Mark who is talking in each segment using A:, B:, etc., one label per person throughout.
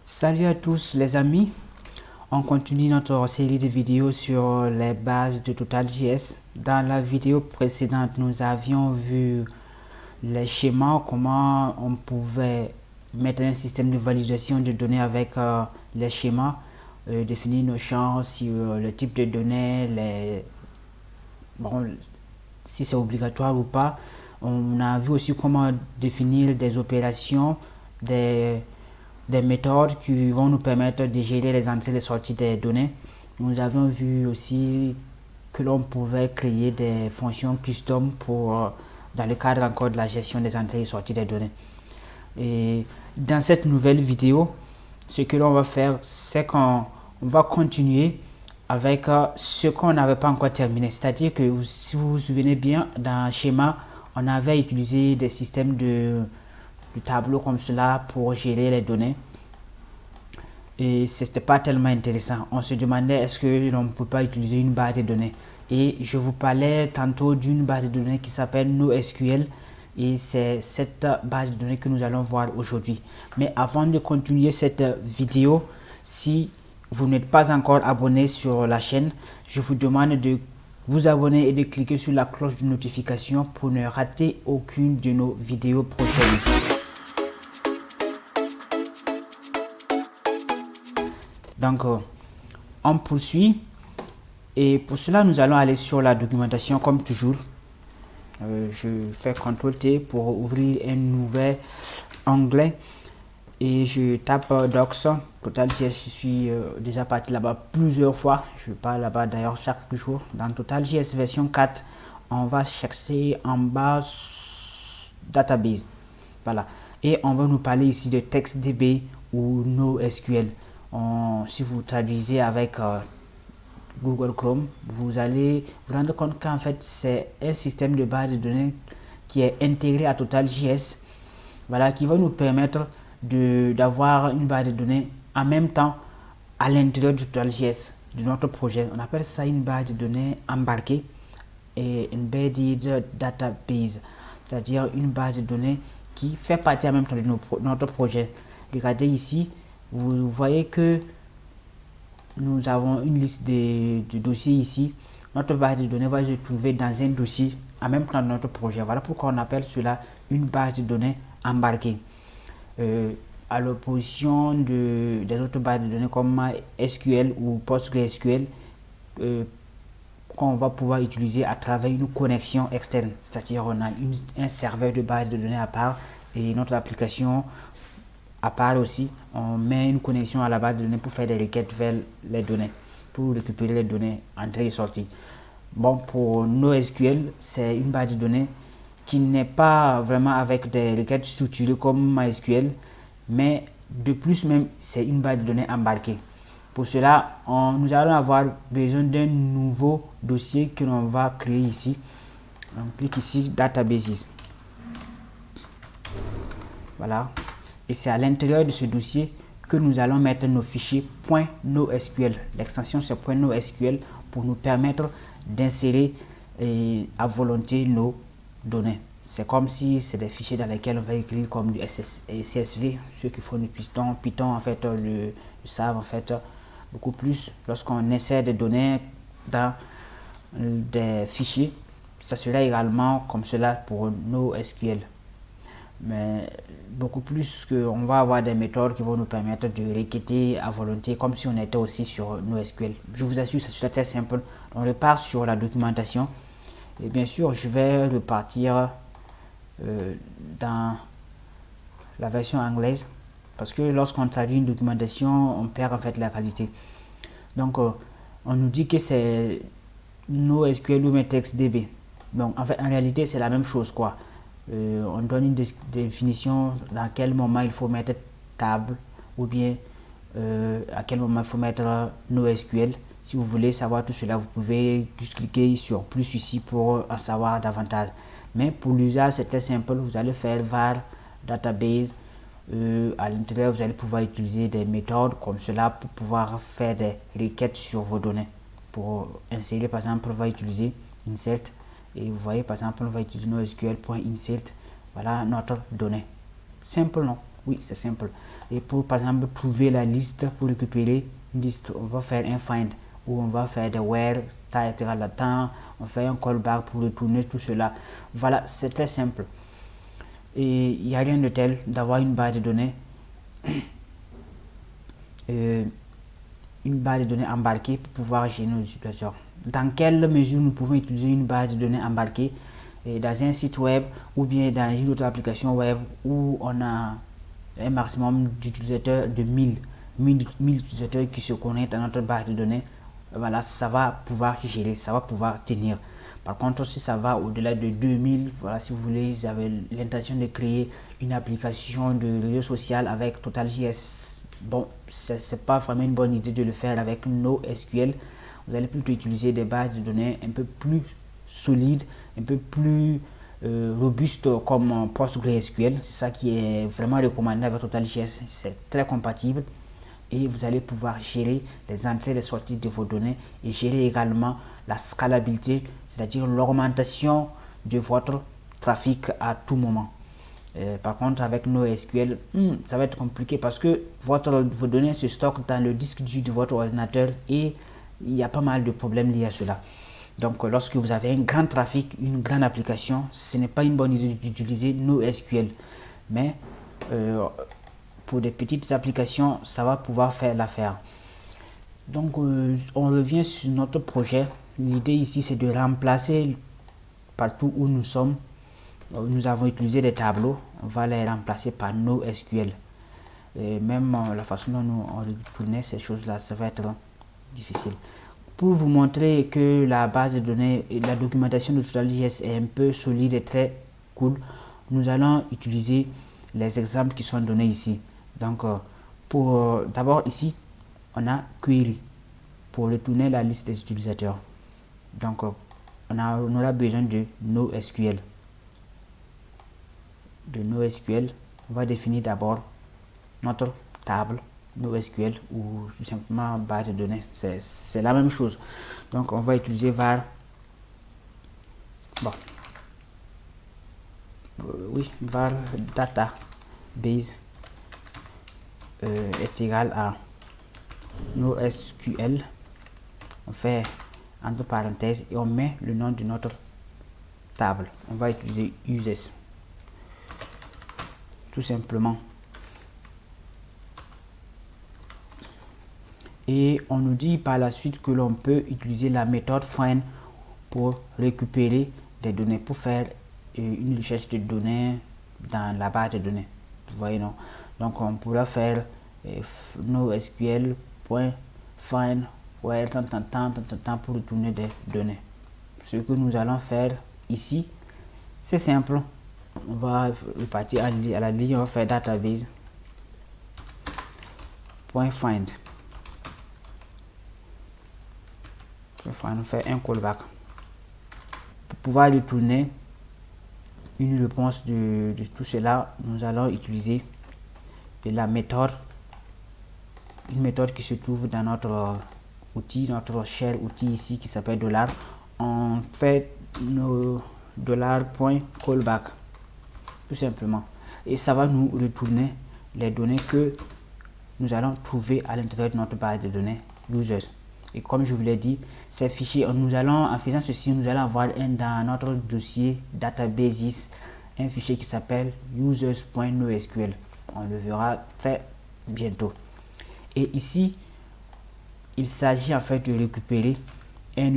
A: Salut à tous les amis, on continue notre série de vidéos sur les bases de TotalJS. Dans la vidéo précédente, nous avions vu les schémas, comment on pouvait mettre un système de validation de données avec les schémas, définir nos champs sur le type de données, si c'est obligatoire ou pas. On a vu aussi comment définir des opérations, des méthodes qui vont nous permettre de gérer les entrées et les sorties des données. Nous avons vu aussi que l'on pouvait créer des fonctions custom pour, dans le cadre encore de la gestion des entrées et sorties des données. Et dans cette nouvelle vidéo, ce que l'on va faire, c'est qu'on va continuer avec ce qu'on n'avait pas encore terminé. C'est-à-dire que si vous vous souvenez bien, dans le schéma, on avait utilisé des systèmes de tableau comme cela pour gérer les données. Et c'était pas tellement intéressant. On se demandait est-ce que l'on ne peut pas utiliser une base de données. Et je vous parlais tantôt d'une base de données qui s'appelle NoSQL. Et c'est cette base de données que nous allons voir aujourd'hui. Mais avant de continuer cette vidéo, si vous n'êtes pas encore abonné sur la chaîne, je vous demande de vous abonner et de cliquer sur la cloche de notification pour ne rater aucune de nos vidéos prochaines. Donc, on poursuit et pour cela, nous allons aller sur la documentation comme toujours. Je fais CTRL-T pour ouvrir un nouvel onglet et je tape docs. TotalJS, je suis déjà parti là-bas plusieurs fois. Je parle là-bas d'ailleurs chaque jour. Dans TotalJS version 4, on va chercher en bas database. Voilà. Et on va nous parler ici de TextDB ou NoSQL. Si vous traduisez avec Google Chrome, vous allez vous rendre compte qu'en fait c'est un système de base de données qui est intégré à TotalJS, voilà, qui va nous permettre d'avoir une base de données en même temps à l'intérieur de TotalJS, de notre projet. On appelle ça une base de données embarquée et embedded database, c'est-à-dire une base de données qui fait partie en même temps de notre projet. Regardez ici, vous voyez que nous avons une liste de dossiers ici. Notre base de données va se trouver dans un dossier en même temps de notre projet. Voilà pourquoi on appelle cela une base de données embarquée. À l'opposition des autres bases de données comme SQL ou PostgreSQL, qu'on va pouvoir utiliser à travers une connexion externe. C'est-à-dire on a un serveur de base de données à part et notre application à part aussi, on met une connexion à la base de données pour faire des requêtes vers les données, pour récupérer les données entrées et sorties. Bon, pour NoSQL, c'est une base de données qui n'est pas vraiment avec des requêtes structurées comme MySQL, mais de plus même, c'est une base de données embarquée. Pour cela, nous allons avoir besoin d'un nouveau dossier que l'on va créer ici. On clique ici, Databases. Voilà. Et c'est à l'intérieur de ce dossier que nous allons mettre nos fichiers .nosql. L'extension c'est .nosql pour nous permettre d'insérer à volonté nos données. C'est comme si c'est des fichiers dans lesquels on va écrire comme du CSV. Ceux qui font du Python en fait le savent en fait beaucoup plus. Lorsqu'on insère des données dans des fichiers, ça sera également comme cela pour NoSQL. Mais beaucoup plus qu'on va avoir des méthodes qui vont nous permettre de requêter à volonté comme si on était aussi sur NoSQL. Je vous assure, ça sera très simple. On repart sur la documentation et bien sûr je vais repartir dans la version anglaise parce que lorsqu'on traduit une documentation on perd en fait la qualité. Donc on nous dit que c'est NoSQL ou TextDB. Donc en fait en réalité c'est la même chose quoi. On donne une définition dans quel moment il faut mettre table ou bien à quel moment il faut mettre NoSQL. Si vous voulez savoir tout cela, vous pouvez juste cliquer sur plus ici pour en savoir davantage. Mais pour l'usage, c'est très simple. Vous allez faire var database. À l'intérieur, vous allez pouvoir utiliser des méthodes comme cela pour pouvoir faire des requêtes sur vos données. Pour insérer, par exemple, on va utiliser insert. Et vous voyez, par exemple, on va utiliser NoSQL.insert. Voilà notre donnée. Simple, non? Oui, c'est simple. Et pour, par exemple, trouver la liste, pour récupérer une liste, on va faire un find, ou on va faire des where, star égal à temps, on fait un callback pour retourner tout cela. Voilà, c'est très simple. Et il n'y a rien de tel d'avoir une base de données, embarquée pour pouvoir gérer nos situations. Dans quelle mesure nous pouvons utiliser une base de données embarquée dans un site web ou bien dans une autre application web où on a un maximum d'utilisateurs de 1000 utilisateurs qui se connectent à notre base de données. Voilà, ça va pouvoir gérer, ça va pouvoir tenir. Par contre, si ça va au-delà de 2000, voilà, si vous voulez, vous avez l'intention de créer une application de réseau social avec TotalJS, bon, c'est pas vraiment une bonne idée de le faire avec NoSQL. Vous allez plutôt utiliser des bases de données un peu plus solides, un peu plus robustes comme PostgreSQL. C'est ça qui est vraiment recommandé avec TotalJS. C'est très compatible et vous allez pouvoir gérer les entrées et les sorties de vos données et gérer également la scalabilité, c'est-à-dire l'augmentation de votre trafic à tout moment. Par contre, avec NoSQL, ça va être compliqué parce que vos données se stockent dans le disque dur de votre ordinateur et il y a pas mal de problèmes liés à cela. Donc, lorsque vous avez un grand trafic, une grande application, ce n'est pas une bonne idée d'utiliser NoSQL. Mais pour des petites applications, ça va pouvoir faire l'affaire. Donc, on revient sur notre projet. L'idée ici, c'est de remplacer partout où nous sommes. Nous avons utilisé des tableaux, on va les remplacer par NoSQL. Et même la façon dont nous on retournait ces choses-là, ça va être difficile. Pour vous montrer que la base de données et la documentation de TotalJS est un peu solide et très cool, nous allons utiliser les exemples qui sont donnés ici. Donc, d'abord ici, on a query pour retourner la liste des utilisateurs. Donc, on aura besoin de NoSQL. On va définir d'abord notre table NoSQL ou tout simplement base de données. C'est la même chose. Donc, on va utiliser var. Bon. Oui, var database est égal à NoSQL. On fait entre parenthèses et on met le nom de notre table. On va utiliser users. Tout simplement. Et on nous dit par la suite que l'on peut utiliser la méthode find pour récupérer des données, pour faire une recherche de données dans la base de données. Vous voyez, non? Donc on pourra faire NoSQL.find pour retourner des données. Ce que nous allons faire ici, c'est simple. On va repartir à la ligne, on va faire database.find. On fait un callback. Pour pouvoir retourner une réponse de tout cela, nous allons utiliser la méthode, une méthode qui se trouve dans notre outil, notre shell outil ici qui s'appelle $. On fait nos $.callback tout simplement et ça va nous retourner les données que nous allons trouver à l'intérieur de notre base de données users. Et comme je vous l'ai dit, ces fichiers, en faisant ceci, nous allons avoir dans notre dossier databases un fichier qui s'appelle users.nosql. On le verra très bientôt. Et ici, il s'agit en fait de récupérer un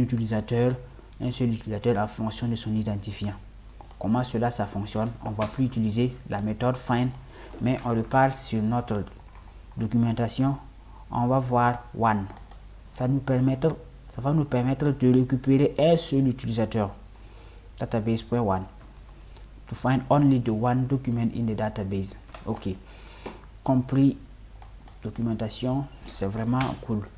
A: seul utilisateur en fonction de son identifiant. Comment cela ça fonctionne? On va plus utiliser la méthode find, mais on repart sur notre documentation. On va voir one. Ça va nous permettre de récupérer un seul utilisateur. Database.one. To find only the one document in the database. Ok. Compris. Documentation, c'est vraiment cool.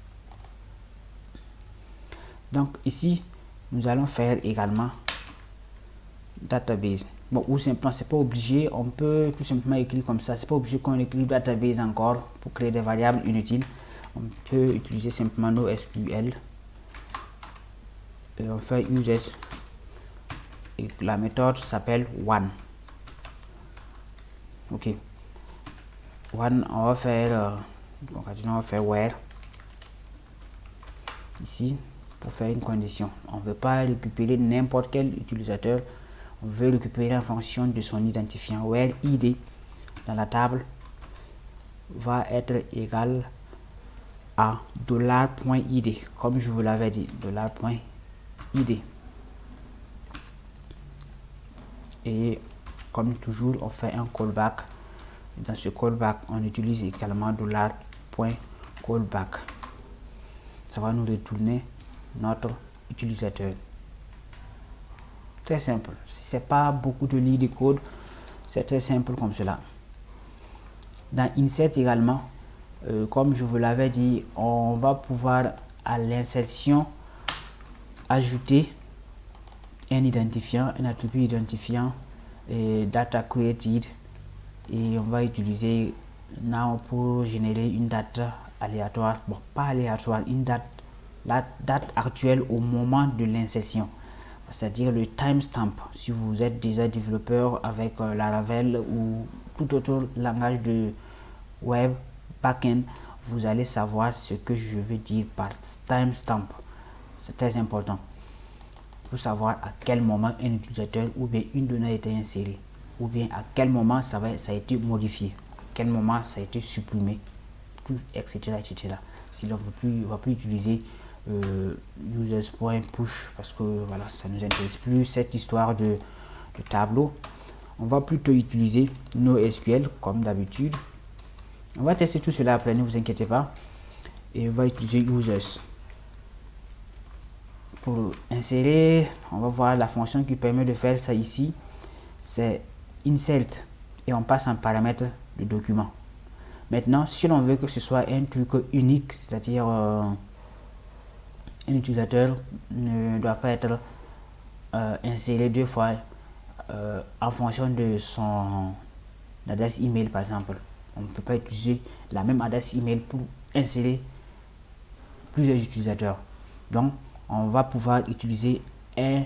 A: Donc ici, nous allons faire également database. Bon, ou simplement, c'est pas obligé. On peut tout simplement écrire comme ça. C'est pas obligé qu'on écrive database encore pour créer des variables inutiles. On peut utiliser simplement NoSQL. Et on fait users. Et la méthode s'appelle one. Ok. one, on va faire on va faire where ici pour faire une condition. On ne veut pas récupérer n'importe quel utilisateur, on veut récupérer en fonction de son identifiant. Where id dans la table va être égal à $.id, comme je vous l'avais dit, $.id. Et comme toujours, on fait un callback. Dans ce callback, on utilise également $.callback. Ça va nous retourner notre utilisateur. Très simple. Si c'est pas beaucoup de lignes de code, c'est très simple comme cela. Dans insert également, comme je vous l'avais dit, on va pouvoir à l'insertion ajouter un identifiant, un attribut identifiant et data created, et on va utiliser now pour générer une date aléatoire, bon pas aléatoire, une date, la date actuelle au moment de l'insertion, c'est-à-dire le timestamp. Si vous êtes déjà développeur avec Laravel ou tout autre langage de web backend, vous allez savoir ce que je veux dire par timestamp. C'est très important pour savoir à quel moment un utilisateur ou bien une donnée a été insérée, ou bien à quel moment ça a été modifié, à quel moment ça a été supprimé, tout, etc. etc. Si l'on ne va plus utiliser users.push parce que voilà, ça nous intéresse plus cette histoire de tableau. On va plutôt utiliser NoSQL comme d'habitude. On va tester tout cela après, ne vous inquiétez pas. Et on va utiliser users. Pour insérer, on va voir la fonction qui permet de faire ça ici. C'est insert et on passe en paramètre de document. Maintenant, si l'on veut que ce soit un truc unique, c'est-à-dire un utilisateur ne doit pas être inséré deux fois en fonction de son adresse email par exemple. On ne peut pas utiliser la même adresse email pour insérer plusieurs utilisateurs. Donc, on va pouvoir utiliser un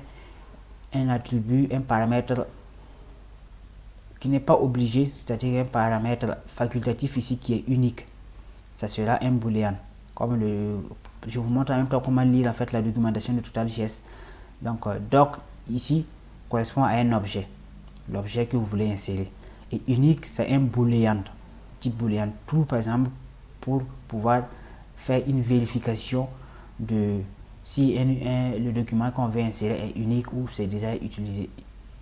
A: attribut, un paramètre qui n'est pas obligé, c'est-à-dire un paramètre facultatif ici qui est unique. Ça sera un boolean. Comme je vous montre en même temps comment lire en fait la documentation de TotalJS. Donc, doc ici correspond à un objet, l'objet que vous voulez insérer. Et unique, c'est un boolean, type boolean. True par exemple, pour pouvoir faire une vérification de si le document qu'on veut insérer est unique ou c'est déjà utilisé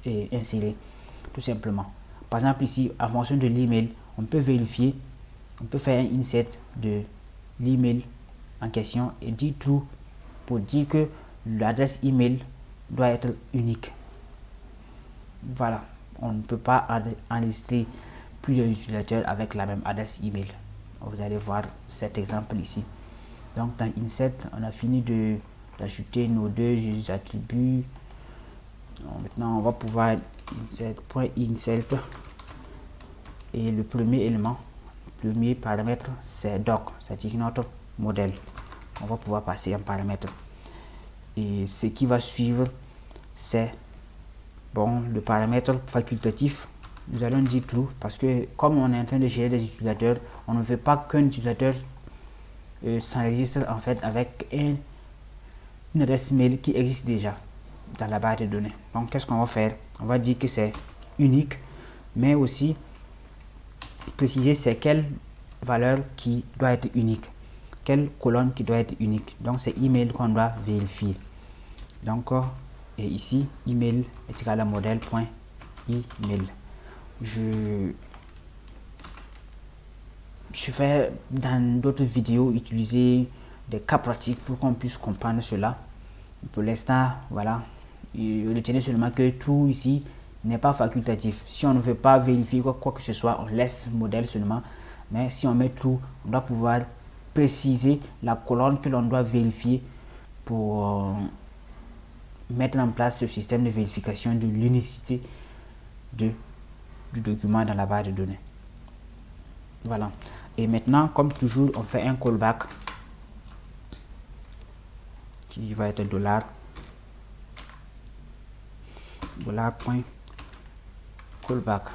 A: et inséré, tout simplement. Par exemple ici, en fonction de l'email, on peut vérifier, on peut faire un insert de l'email en question et dire true pour dire que l'adresse email doit être unique. Voilà, on ne peut pas enregistrer plusieurs utilisateurs avec la même adresse email. Vous allez voir cet exemple ici. Donc dans insert, on a fini d'ajouter nos deux attributs. Donc, maintenant on va pouvoir insert et le premier élément, le premier paramètre, c'est doc, c'est-à-dire notre modèle. On va pouvoir passer un paramètre et ce qui va suivre, c'est le paramètre facultatif. Nous allons dire true parce que comme on est en train de gérer des utilisateurs, on ne veut pas qu'un utilisateur s'enregistre en fait avec une adresse mail qui existe déjà dans la base de données. Donc qu'est-ce qu'on va faire? On va dire que c'est unique, mais aussi préciser c'est quelle valeur qui doit être unique, quelle colonne qui doit être unique. Donc c'est email qu'on doit vérifier. Donc et ici email est égal à modèle.email. Je vais dans d'autres vidéos utiliser des cas pratiques pour qu'on puisse comprendre cela. Pour l'instant, voilà, retenez seulement que tout ici n'est pas facultatif. Si on ne veut pas vérifier quoi que ce soit, on laisse modèle seulement. Mais si on met tout, on doit pouvoir préciser la colonne que l'on doit vérifier pour mettre en place le système de vérification de l'unicité du document dans la base de données. Voilà. Et maintenant, comme toujours, on fait un callback qui va être $.callback.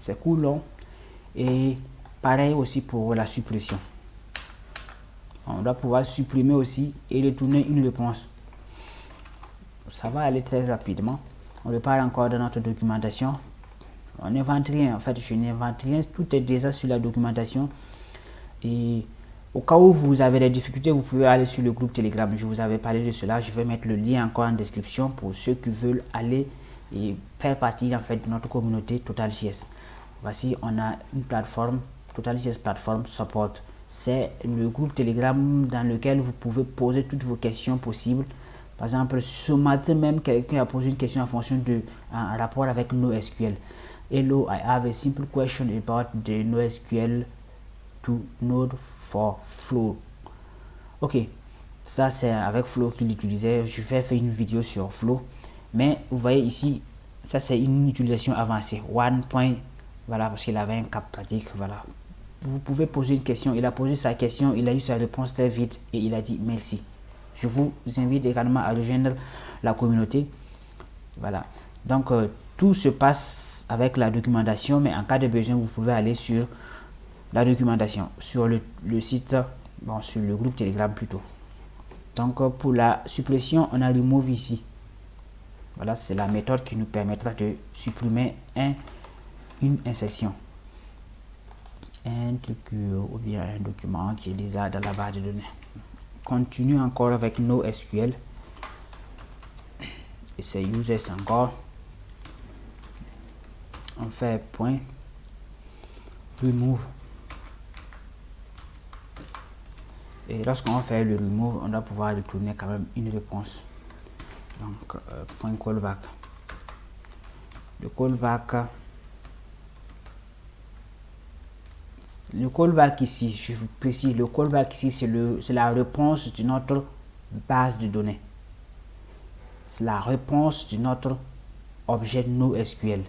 A: c'est cool. Et pareil aussi pour la suppression. On doit pouvoir supprimer aussi et retourner une réponse. Ça va aller très rapidement. On repart encore dans notre documentation. On n'invente rien. En fait, je n'invente rien. Tout est déjà sur la documentation. Et au cas où vous avez des difficultés, vous pouvez aller sur le groupe Telegram. Je vous avais parlé de cela. Je vais mettre le lien encore en description pour ceux qui veulent aller et faire partie en fait de notre communauté TotalJS. Voici, on a une plateforme, TotalJS Platform Support. C'est le groupe Telegram dans lequel vous pouvez poser toutes vos questions possibles. Par exemple, ce matin même, quelqu'un a posé une question en fonction de un rapport avec NoSQL. Hello, I have a simple question about the NoSQL to Node for Flow. Ok, ça c'est avec Flow qu'il utilisait. Je vais faire une vidéo sur Flow. Mais vous voyez ici, ça c'est une utilisation avancée. One point, voilà, parce qu'il avait un cas pratique, voilà. Vous pouvez poser une question. Il a posé sa question, il a eu sa réponse très vite et il a dit merci. Je vous invite également à rejoindre la communauté. Voilà. Donc, tout se passe avec la documentation, mais en cas de besoin, vous pouvez aller sur la documentation, sur le site, bon, sur le groupe Telegram plutôt. Donc, pour la suppression, on a remove ici. Voilà, c'est la méthode qui nous permettra de supprimer une insertion. Un truc ou bien un document qui est déjà dans la base de données. Continue encore avec NoSQL et c'est users encore. On fait point remove et lorsqu'on fait le remove, on doit pouvoir retourner quand même une réponse. Donc point callback. Le callback ici, je vous précise, le callback ici c'est la réponse de notre base de données. C'est la réponse de notre objet NoSQL.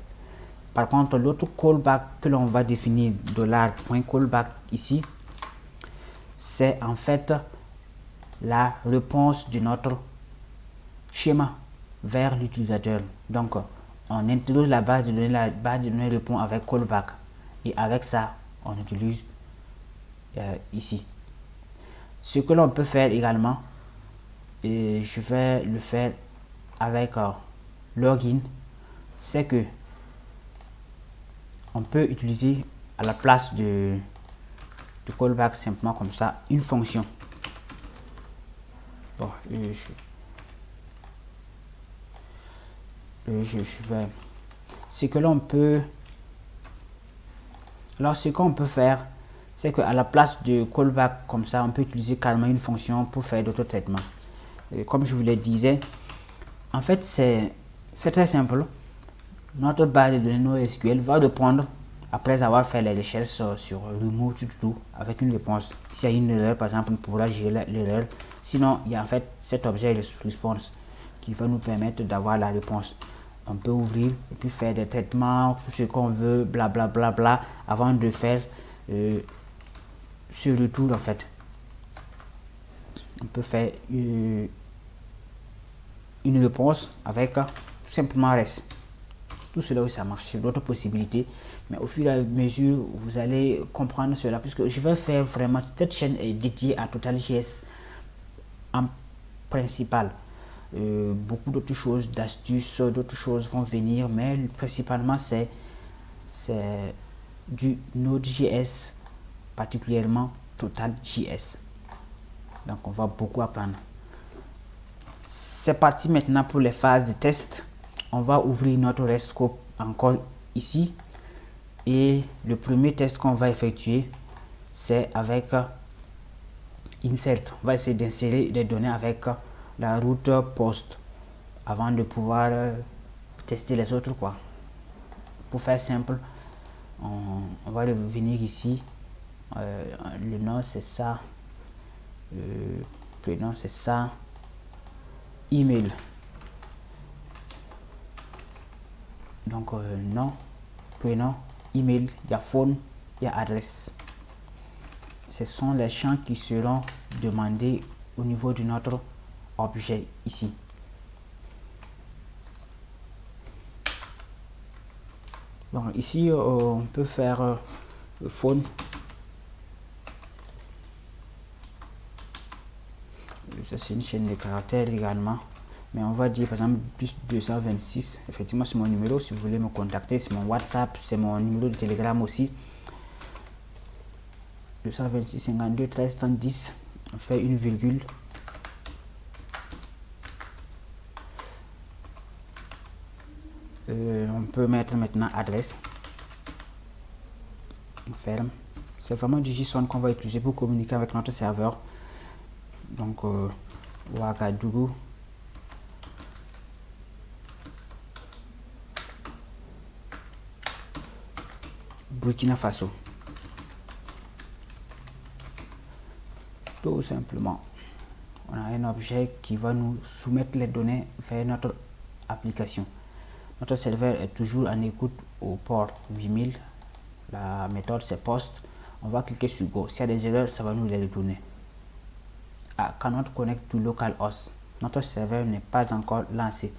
A: Par contre, l'autre callback que l'on va définir $.callback ici, c'est en fait la réponse de notre schéma vers l'utilisateur. Donc, on introduit la base de données répond avec callback et avec ça, on utilise ici. Ce que l'on peut faire également, et je vais le faire avec login, c'est que on peut utiliser à la place de callback simplement comme ça une fonction. Bon, je vais ce que l'on peut alors ce qu'on peut faire, c'est que à la place de callback comme ça, on peut utiliser carrément une fonction pour faire d'autres traitements. Et comme je vous le disais, en fait c'est très simple. Notre base de données NoSQL va répondre après avoir fait les recherches sur remove tout avec une réponse. S'il y a une erreur, par exemple, on pourra gérer l'erreur. Sinon, il y a en fait cet objet response qui va nous permettre d'avoir la réponse. On peut ouvrir et puis faire des traitements, tout ce qu'on veut, blablabla, bla, avant de faire ce retour en fait. On peut faire une réponse avec tout simplement REST. Tout cela, oui, ça marche, c'est d'autres possibilités, mais au fur et à mesure vous allez comprendre cela, puisque je vais faire vraiment cette chaîne est dédiée à TotalJS en principal. Beaucoup d'autres choses, d'astuces, d'autres choses vont venir, mais principalement c'est du Node.js, particulièrement TotalJS. Donc on va beaucoup apprendre. C'est parti maintenant pour les phases de test. On va ouvrir notre REST scope encore ici et le premier test qu'on va effectuer c'est avec insert. On va essayer d'insérer des données avec la route post avant de pouvoir tester les autres quoi. Pour faire simple, on va revenir ici, le nom c'est ça, le prénom c'est ça, email. Donc nom, prénom, email, il y a phone, il y a adresse. Ce sont les champs qui seront demandés au niveau de notre objet ici. Donc ici, on peut faire le phone. Ça, c'est une chaîne de caractères également. Mais on va dire par exemple plus 226. Effectivement, c'est mon numéro. Si vous voulez me contacter, c'est mon WhatsApp, c'est mon numéro de Telegram aussi. 226 52 13 30 on fait une virgule. On peut mettre maintenant adresse. On ferme. C'est vraiment du JSON qu'on va utiliser pour communiquer avec notre serveur. Donc Ouagadougou. Burkina Faso. Tout simplement. On a un objet qui va nous soumettre les données vers notre application. Notre serveur est toujours en écoute au port 8000. La méthode c'est post. On va cliquer sur Go. S'il y a des erreurs, ça va nous les retourner. Cannot connect to localhost. Notre serveur n'est pas encore lancé.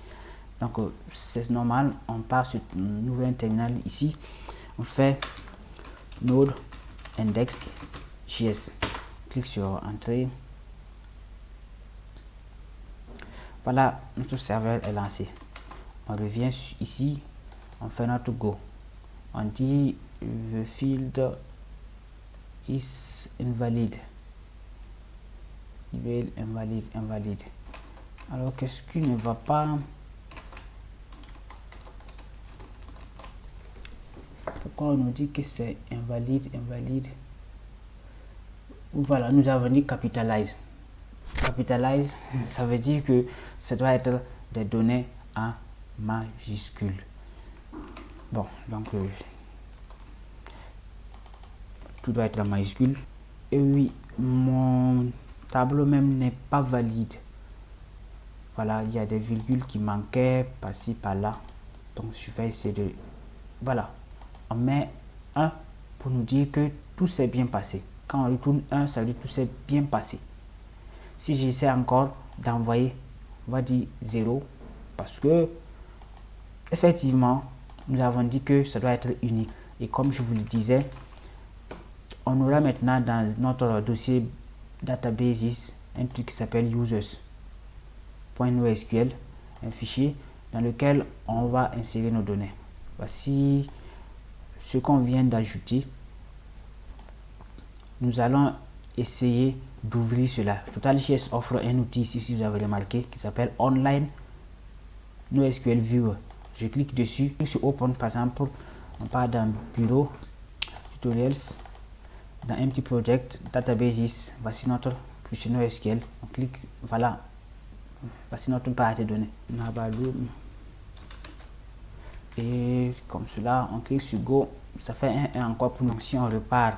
A: Donc c'est normal. On part sur un nouvel terminal ici. On fait node index.js. Clique sur entrée. Voilà, notre serveur est lancé. On revient ici, on fait notre go. On dit the field is invalid. Email invalide. Alors qu'est-ce qui ne va pas? Pourquoi on nous dit que c'est invalide? Voilà, nous avons dit capitalize. Capitalize, ça veut dire que ça doit être des données en majuscule. Bon, donc tout doit être en majuscule. Et oui, mon tableau même n'est pas valide. Voilà, il y a des virgules qui manquaient par-ci, par-là. Donc je vais essayer de... Voilà, on met 1 pour nous dire que tout s'est bien passé. Quand on retourne 1, ça veut dire que tout s'est bien passé. Si j'essaie encore d'envoyer, on va dire 0 parce que effectivement nous avons dit que ça doit être unique. Et comme je vous le disais, on aura maintenant dans notre dossier databases un truc qui s'appelle users.nosql, un fichier dans lequel on va insérer nos données. Voici ce qu'on vient d'ajouter. Nous allons essayer d'ouvrir cela. TotalJS offre un outil ici, si vous avez remarqué, qui s'appelle Online NoSQL Viewer. Je clique dessus, sur Open par exemple, on part dans Bureau, Tutorials, dans un petit project, Databases, voici notre fichier NoSQL. On clique, voilà, voici notre base de données. Et comme cela, on clique sur Go, ça fait un encore pour nous. Si on repart,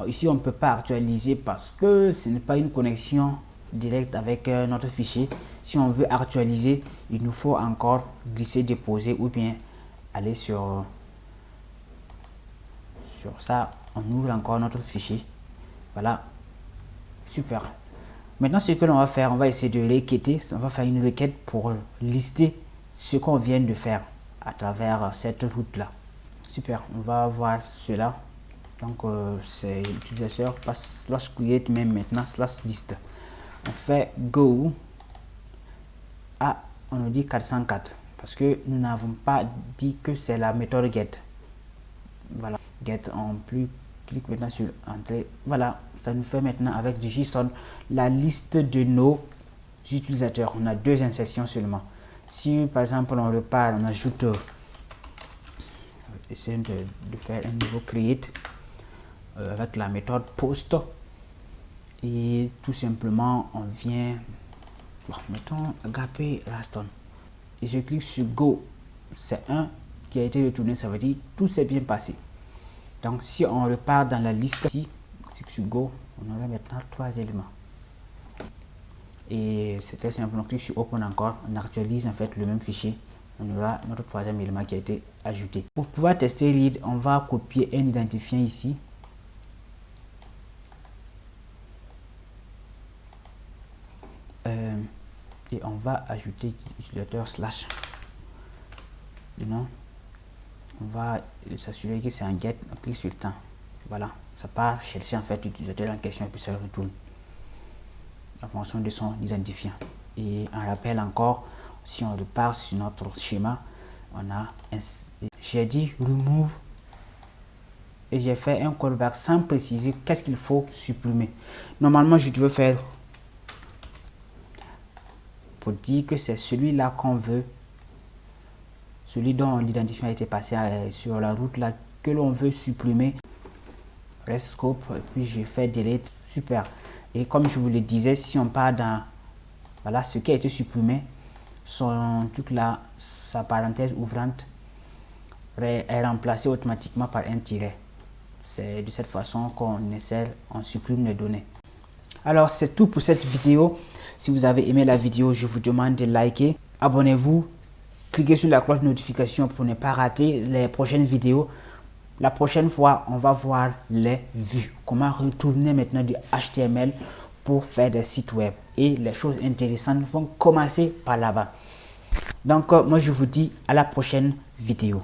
A: ici on ne peut pas actualiser parce que ce n'est pas une connexion directe avec notre fichier. Si on veut actualiser, il nous faut encore glisser, déposer ou bien aller sur ça. On ouvre encore notre fichier. Voilà, super. Maintenant, ce que l'on va faire, on va essayer de requêter. On va faire une requête pour lister ce qu'on vient de faire à travers cette route là. Super, on va voir cela. Donc c'est l'utilisateur passe slash create même maintenant slash list. On fait go. On nous dit 404 parce que nous n'avons pas dit que c'est la méthode get. Voilà, get, on clique maintenant sur entrée. Voilà, ça nous fait maintenant avec du JSON la liste de nos utilisateurs. On a 2 insertions seulement. Si par exemple on repart, on ajoute, essayer de faire un nouveau create avec la méthode post et tout simplement on vient, mettons agape raston et je clique sur go. C'est un qui a été retourné, ça veut dire tout s'est bien passé. Donc si on repart dans la liste ici, sur go, on aura maintenant 3 éléments et c'est très simple. On clique sur open encore, on actualise en fait le même fichier, on aura notre 3e élément qui a été ajouté. Pour pouvoir tester read, on va copier un identifiant ici. Et on va ajouter utilisateur slash le nom. on va s'assurer que c'est un get, on clique sur le temps. Voilà, ça part chercher en fait l'utilisateur en question et puis ça retourne en fonction de son identifiant. Et on rappelle encore, si on repart sur notre schéma, on a j'ai dit remove et j'ai fait un callback sans préciser qu'est-ce qu'il faut supprimer. Normalement, je devais faire pour dire que c'est celui-là qu'on veut, celui dont l'identifiant a été passé sur la route là que l'on veut supprimer. Rest scope, et puis je fais delete, super. Et comme je vous le disais, si on part dans voilà ce qui a été supprimé, son truc là, sa parenthèse ouvrante est remplacée automatiquement par un tiret. C'est de cette façon qu'on essaie, on supprime les données. Alors c'est tout pour cette vidéo. Si vous avez aimé la vidéo, je vous demande de liker, abonnez-vous, cliquez sur la cloche de notification pour ne pas rater les prochaines vidéos. La prochaine fois, on va voir les vues, comment retourner maintenant du HTML pour faire des sites web. Et les choses intéressantes vont commencer par là-bas. Donc moi je vous dis à la prochaine vidéo.